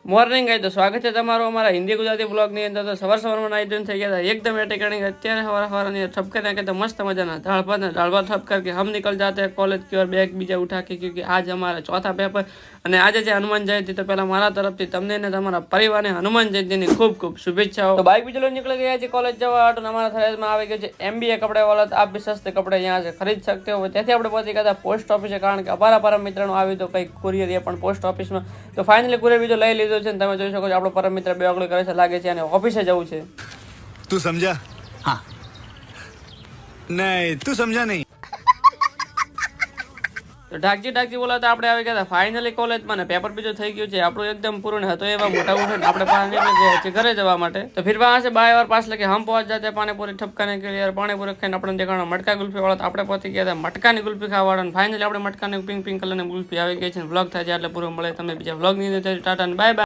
Morning ગાય તો સ્વાગત છે તમારું અમારા હિન્દી ગુજરાતી બ્લોગની અંદર. તો સવારમાં નાઈ ધોઈને થઈ ગયા હતા એકદમ એટેકણી. અત્યારે સવારની ठपके नाके तो मस्त मजा दाल भात ठप करके हम निकल जाते हैं कॉलेज की ओर बैग बीजा उठा के, क्योंकि आज हमारा चौथा पेपर અને આજે છે હનુમાન જયંતિ. તો પહેલા મારા તરફથી તમને ને તમારા પરિવારને હનુમાન જયંતિની ખૂબ ખૂબ શુભેચ્છાઓ. તો બાઇક બીજો લઈને નીકળી ગયા છે કॉलेज જવા માટે. हमारा थरेज में આવી ગયો છે MBA कपड़े वाला. तो आप भी सस्ते कपड़े यहाँ से खरीद सकते हो. તેથી આપણે પહોંચી ગયા હતા પોસ્ટ ઓફિસે, કારણ કે અમારા પરમ મિત્રનું આવ્યું તો કંઈક કુરિયર એ પણ પોસ્ટ ઓફિસમાં. તો ફાઇનલી કુરિયર બીજો લઈ લીધો છે. તમે જોઈ શકો છો આપણો પરમ મિત્ર બે ઓગળી કરે છે લાગે છે અને ઓફિસે જવું છે. તું સમજા? હા. નહીં તું સમજા નહીં. તો ઢાકજી બોલાતા આપણે આવી ગયા હતા ફાઇનલી કોલેજમાં. ને પેપર બીજો થઈ ગયું છે આપણું એકદમ પૂરું હતો એવા મોટા ઉઠે ને આપણે બહાર નીકળી ગયા છે ઘરે જવા માટે. તો फिर वहां से बाय और पास लेके हम पहुंच जाते पानीपुरी ठपकाने के लिए. पानीपुरी खाने આપણે દેખાણો મટકા ગુલ્ફી વાળા. તો આપણે પહોંચી ગયા હતા મટકાની ગુલ્ફી ખાવાળા. ફાઇનલી આપણે મટકાની પિંક કલરની ગુલ્ફી આવી ગઈ છે. વ્લોગ થાય છે એટલે પૂરો મળે તમને બીજા વ્લોગ ની અંદર. Tata bye bye.